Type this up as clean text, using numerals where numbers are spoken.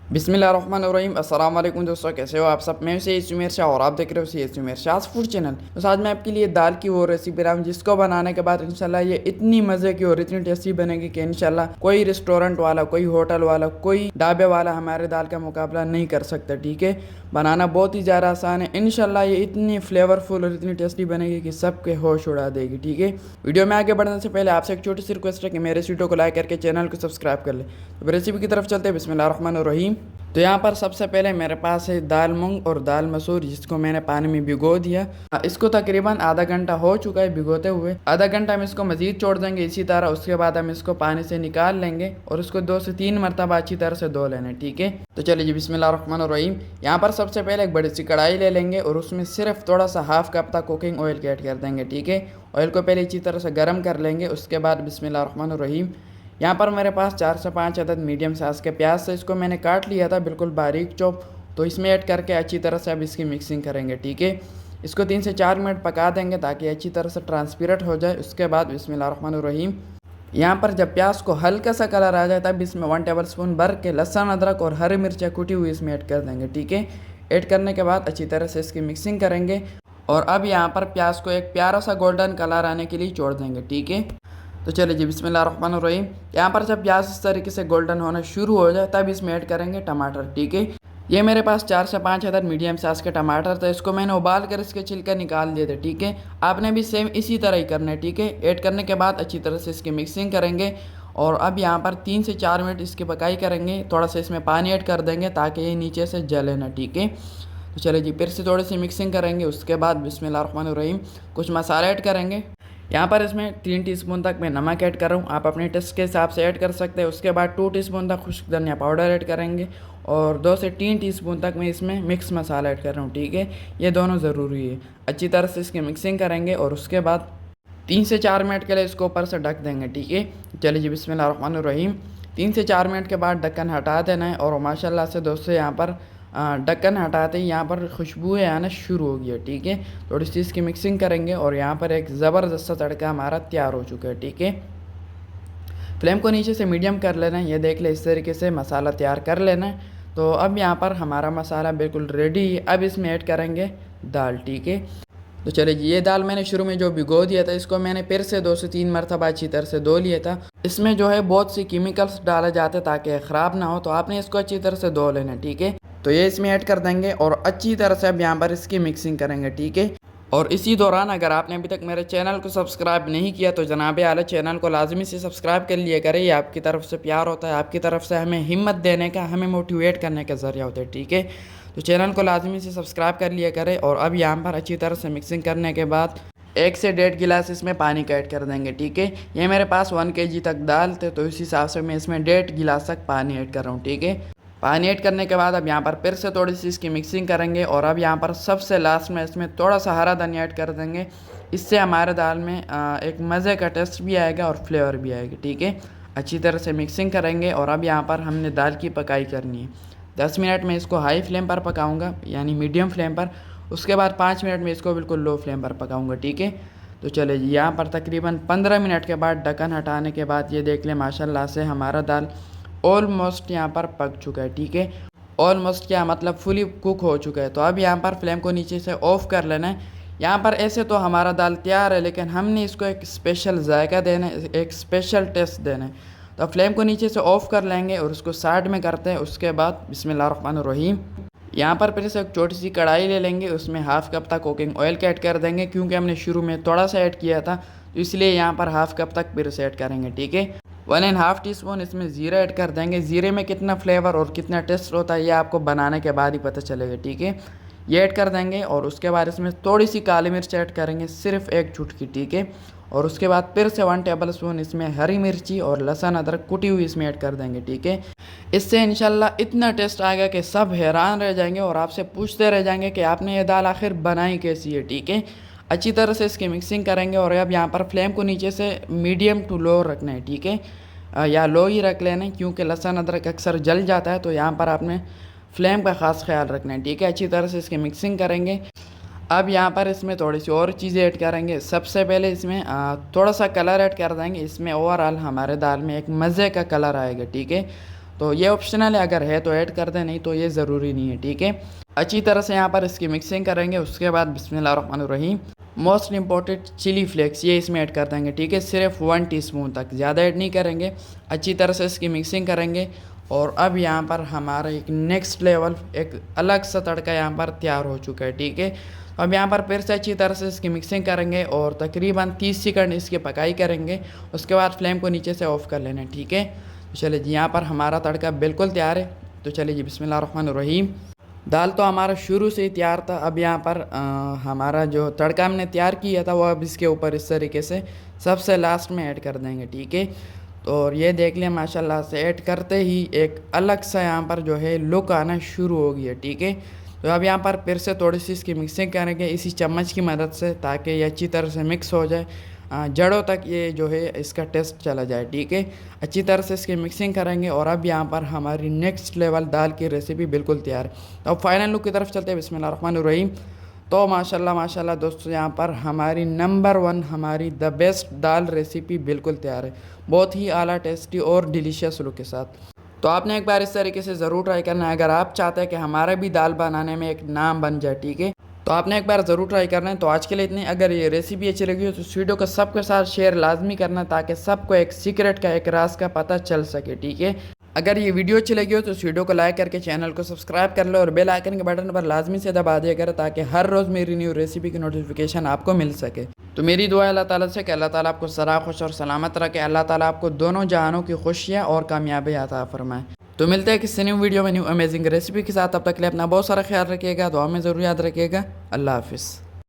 बिस्मिल्लाहिर्रहमानिर्रहीम। अस्सलाम वालेकुम दोस्तों, कैसे हो आप सब। मैं से सुमेर शाह और आप देख रहे हो सुमेर शाह फूड चैनल। तो आज मैं आपके लिए दाल की वो रेसिपी रहा हूँ जिसको बनाने के बाद इंशाल्लाह ये इतनी मज़े की और इतनी टेस्टी बनेगी कि इंशाल्लाह कोई रेस्टोरेंट वाला, कोई होटल वाला, कोई ढाबे वाला हमारे दाल का मुकाबला नहीं कर सकता। ठीक है, बनाना बहुत ही ज़्यादा आसान है। इंशाल्लाह ये इतनी फ्लेवरफुल और इतनी टेस्टी बनेगी कि सबके होश उड़ा देगी। ठीक है, वीडियो में आगे बढ़ने से पहले आपसे एक छोटी सी रिक्वेस्ट है कि मेरे वीडियो को लाइक करके चैनल को सब्सक्राइब कर ले। तो रेसिपी की तरफ चलते हैं। बिस्मिल्लाहिर्रहमानिर्रहीम। तो यहाँ पर सबसे पहले मेरे पास है दाल मूंग और दाल मसूर, जिसको मैंने पानी में भिगो दिया। इसको तकरीबन आधा घंटा हो चुका है भिगोते हुए। आधा घंटा हम इसको मजीद छोड़ देंगे इसी तरह। उसके बाद हम इसको पानी से निकाल लेंगे और इसको 2 से 3 मरतबा अच्छी तरह से धो लेना। ठीक है, तो चलिए जी, बिस्मिल्लाहिर्रहमानिर्रहीम। यहाँ पर सबसे पहले एक बड़ी सी कढ़ाई ले लेंगे और उसमें सिर्फ थोड़ा सा हाफ कप तक कुकिंग ऑयल ऐड कर देंगे। ठीक है, ऑयल को पहले अच्छी तरह से गर्म कर लेंगे। उसके बाद बिस्मिल्लाहिर्रहमानिर्रहीम, यहाँ पर मेरे पास 4 से 5 अदद मीडियम साइज़ के प्याज से इसको मैंने काट लिया था बिल्कुल बारीक चॉप। तो इसमें ऐड करके अच्छी तरह से अब इसकी मिक्सिंग करेंगे। ठीक है, इसको 3 से 4 मिनट पका देंगे ताकि अच्छी तरह से ट्रांसपेरेंट हो जाए। उसके बाद बिस्मिल्लाहिर्रहमानिर्रहीम, यहाँ पर जब प्याज को हल्का सा कलर आ जाए तब इसमें 1 टेबल स्पून भर के लहसुन, अदरक और हरी मिर्चें कुटी हुई इसमें ऐड कर देंगे। ठीक है, ऐड करने के बाद अच्छी तरह से इसकी मिक्सिंग करेंगे और अब यहाँ पर प्याज को एक प्यारा सा गोल्डन कलर आने के लिए छोड़ देंगे। ठीक है, तो चलिए जी, बिस्मिल्लाहिर्रहमानिर्रहीम। यहाँ पर जब प्याज इस तरीके से गोल्डन होना शुरू हो जाए तब इसमें ऐड करेंगे टमाटर। ठीक है, ये मेरे पास 4 से 5 अदद मीडियम साइज़ के टमाटर थे। इसको मैंने उबाल कर इसके छिलके निकाल दिए थे। ठीक है, आपने भी सेम इसी तरह ही करना है। ठीक है, ऐड करने के बाद अच्छी तरह से इसकी मिक्सिंग करेंगे और अब यहाँ पर 3 से 4 मिनट इसकी पकाई करेंगे। थोड़ा सा इसमें पानी ऐड कर देंगे ताकि ये नीचे से जले ना। ठीक है, तो चलिए जी, फिर से थोड़ी सी मिक्सिंग करेंगे। उसके बाद बिस्मिल्लाहिर्रहमानिर्रहीम कुछ मसाले ऐड करेंगे। यहाँ पर इसमें 3 टीस्पून तक मैं नमक ऐड कर रहा हूँ, आप अपने टेस्ट के हिसाब से ऐड कर सकते हैं। उसके बाद 2 टीस्पून तक खुश्क धनिया पाउडर ऐड करेंगे और 2 से 3 टीस्पून तक मैं इसमें मिक्स मसाला ऐड कर रहा हूँ। ठीक है, ये दोनों ज़रूरी है। अच्छी तरह से इसकी मिक्सिंग करेंगे और उसके बाद 3 से 4 मिनट के लिए इसको ऊपर से ढक देंगे। ठीक है, चलिए जी, बिस्मिल्लाहिर्रहमानिर्रहीम। 3 से 4 मिनट के बाद ढक्कन हटा देना है और माशाल्लाह से दोस्तों यहाँ पर ढक्कन हटाते ही यहाँ पर खुशबुएं आना शुरू हो गई है। ठीक है, थोड़ी सी इसकी मिक्सिंग करेंगे और यहाँ पर एक ज़बरदस्त सा तड़का हमारा तैयार हो चुका है। ठीक है, फ्लेम को नीचे से मीडियम कर लेना है। ये देख ले, इस तरीके से मसाला तैयार कर लेना है। तो अब यहाँ पर हमारा मसाला बिल्कुल रेडी है। अब इसमें ऐड करेंगे दाल। ठीक है, तो चलिए जी, ये दाल मैंने शुरू में जो भिगो दिया था इसको मैंने फिर से 2 से 3 मरतबा अच्छी तरह से धो लिया था। इसमें जो है बहुत सी केमिकल्स डाले जाते हैं ताकि ख़राब ना हो, तो आपने इसको अच्छी तरह से धो लेना। ठीक है, तो ये इसमें ऐड कर देंगे और अच्छी तरह से अब यहाँ पर इसकी मिक्सिंग करेंगे। ठीक है, और इसी दौरान अगर आपने अभी तक मेरे चैनल को सब्सक्राइब नहीं किया तो जनाबे आला चैनल को लाजमी से सब्सक्राइब कर लिया करें। ये आपकी तरफ से प्यार होता है, आपकी तरफ से हमें हिम्मत देने का, हमें मोटिवेट करने का ज़रिया होता है। ठीक है, तो चैनल को लाजमी से सब्सक्राइब कर लिया करें और अब यहाँ पर अच्छी तरह से मिक्सिंग करने के बाद 1 से 1.5 गिलास इसमें पानी का ऐड कर देंगे। ठीक है, ये मेरे पास 1 kg तक दाल थे तो इस हिसाब से मैं इसमें 1.5 गिलास तक पानी ऐड कर रहा हूँ। ठीक है, पानी ऐड करने के बाद अब यहाँ पर फिर से थोड़ी सी इसकी मिक्सिंग करेंगे और अब यहाँ पर सबसे लास्ट में इसमें थोड़ा सा हरा धनिया ऐड कर देंगे। इससे हमारे दाल में एक मज़े का टेस्ट भी आएगा और फ्लेवर भी आएगा। ठीक है, अच्छी तरह से मिक्सिंग करेंगे और अब यहाँ पर हमने दाल की पकाई करनी है। 10 मिनट में इसको हाई फ्लेम पर पकाऊंगा, यानी मीडियम फ्लेम पर। उसके बाद 5 मिनट में इसको बिल्कुल लो फ्लेम पर पकाऊंगा। ठीक है, तो चले जी, यहाँ पर तकरीबन 15 मिनट के बाद ढक्कन हटाने के बाद ये देख लें माशाल्लाह से हमारा दाल ऑलमोस्ट यहाँ पर पक चुका है। ठीक है, ऑलमोस्ट क्या मतलब फुली कुक हो चुका है। तो अब यहाँ पर फ्लेम को नीचे से ऑफ़ कर लेना है। यहाँ पर ऐसे तो हमारा दाल तैयार है, लेकिन हमने इसको एक स्पेशल जायका देना है, एक स्पेशल टेस्ट देना है। तो फ्लेम को नीचे से ऑफ़ कर लेंगे और उसको साइड में करते हैं। उसके बाद बिस्मिल्लाहिर्रहमानिर्रहीम, यहाँ पर फिर से एक छोटी सी कढ़ाई ले लेंगे, उसमें हाफ़ कप तक कुकिंग ऑयल का ऐड कर देंगे। क्योंकि हमने शुरू में थोड़ा सा ऐड किया था तो इसलिए यहाँ पर हाफ़ कप तक फिर से ऐड करेंगे। ठीक है, 1.5 टीस्पून इसमें ज़ीरा ऐड कर देंगे। ज़ीरे में कितना फ्लेवर और कितना टेस्ट होता है ये आपको बनाने के बाद ही पता चलेगा। ठीक है, ये ऐड कर देंगे और उसके बाद इसमें थोड़ी सी काली मिर्च ऐड करेंगे, सिर्फ एक चुटकी। ठीक है, और उसके बाद फिर से 1 टेबल स्पून इसमें हरी मिर्ची और लहसुन अदरक कुटी हुई इसमें ऐड कर देंगे। ठीक है, इससे इंशाल्लाह इतना टेस्ट आएगा कि सब हैरान रह जाएंगे और आपसे पूछते रह जाएंगे कि आपने ये दाल आखिर बनाई कैसी है। ठीक है, अच्छी तरह से इसकी मिक्सिंग करेंगे और अब यहाँ पर फ्लेम को नीचे से मीडियम टू लो रखना है। ठीक है, या लो ही रख लेना है क्योंकि लहसुन अदरक अक्सर जल जाता है, तो यहाँ पर आपने फ्लेम का ख़ास ख्याल रखना है। ठीक है, अच्छी तरह से इसकी मिक्सिंग करेंगे। अब यहाँ पर इसमें थोड़ी सी और चीज़ें ऐड करेंगे। सबसे पहले इसमें थोड़ा सा कलर ऐड कर देंगे। इसमें ओवरऑल हमारे दाल में एक मज़े का कलर आएगा। ठीक है, तो ये ऑप्शनल है, अगर है तो ऐड कर दें, नहीं तो ये ज़रूरी नहीं है। ठीक है, अच्छी तरह से यहाँ पर इसकी मिक्सिंग करेंगे। उसके बाद बिस्मिल्लाहिर्रहमानिर्रहीम मोस्ट इम्पॉर्टेंट चिली फ्लेक्स ये इसमें ऐड कर देंगे। ठीक है, सिर्फ 1 टीस्पून तक, ज़्यादा ऐड नहीं करेंगे। अच्छी तरह से इसकी मिक्सिंग करेंगे। और अब यहाँ पर हमारा एक नेक्स्ट लेवल एक अलग सा तड़का यहाँ पर तैयार हो चुका है। ठीक है, अब यहाँ पर फिर से अच्छी तरह से इसकी मिक्सिंग करेंगे और तकरीबन 30 सेकंड इसकी पकाई करेंगे। उसके बाद फ्लेम को नीचे से ऑफ़ कर लेना है। ठीक है, तो चलिए जी, यहाँ पर हमारा तड़का बिल्कुल तैयार है। तो चलिए जी, बिस्मिल्लाहिर्रहमानिर्रहीम। दाल तो हमारा शुरू से ही तैयार था। अब यहाँ पर हमारा जो तड़का हमने तैयार किया था वो अब इसके ऊपर इस तरीके से सबसे लास्ट में ऐड कर देंगे। ठीक है, तो और ये देख लिया माशाल्लाह से ऐड करते ही एक अलग सा यहाँ पर जो है लुक आना शुरू हो गया। ठीक है, तो अब यहाँ पर फिर से थोड़ी सी इसकी मिक्सिंग करेंगे इसी चम्मच की मदद से, ताकि ये अच्छी तरह से मिक्स हो जाए, जड़ों तक ये जो है इसका टेस्ट चला जाए। ठीक है, अच्छी तरह से इसकी मिक्सिंग करेंगे। और अब यहाँ पर हमारी नेक्स्ट लेवल दाल की रेसिपी बिल्कुल तैयार है। तो अब फाइनल लुक की तरफ चलते हैं। बिस्मिल्लाहिर्रहमानिर्रहीम। तो माशाल्लाह माशाल्लाह दोस्तों, यहाँ पर हमारी नंबर 1 हमारी द बेस्ट दाल रेसिपी बिल्कुल तैयार है, बहुत ही आला, टेस्टी और डिलीशियस लुक के साथ। तो आपने एक बार इस तरीके से ज़रूर ट्राई करना है, अगर आप चाहते हैं कि हमारा भी दाल बनाने में एक नाम बन जाए। ठीक है, तो आपने एक बार ज़रूर ट्राई करना है। तो आज के लिए इतने। अगर ये रेसिपी अच्छी लगी हो तो इस वीडियो को सबके साथ शेयर लाजमी करना, ताकि सबको एक सीक्रेट का, एक राज का पता चल सके। ठीक है, अगर ये वीडियो अच्छी लगी हो तो इस वीडियो को लाइक करके चैनल को सब्सक्राइब कर लो और बेल आइकन के बटन पर लाजमी से दबा दिया करें, ताकि हर रोज़ मेरी न्यू रेसिपी की नोटिफिकेशन आपको मिल सके। तो मेरी दुआ अल्लाह ताला से कि अल्लाह ताला आपको सरा खुश और सलामत रखे, अल्लाह ताला आपको दोनों जहानों की खुशियाँ और कामयाबी अता फरमाए। तो मिलते हैं किसी न्यू वीडियो में न्यू अमेजिंग रेसिपी के साथ। तब तक के लिए अपना बहुत सारा ख्याल रखिएगा, दुआ में ज़रूर याद रखिएगा। अल्लाह हाफिज़।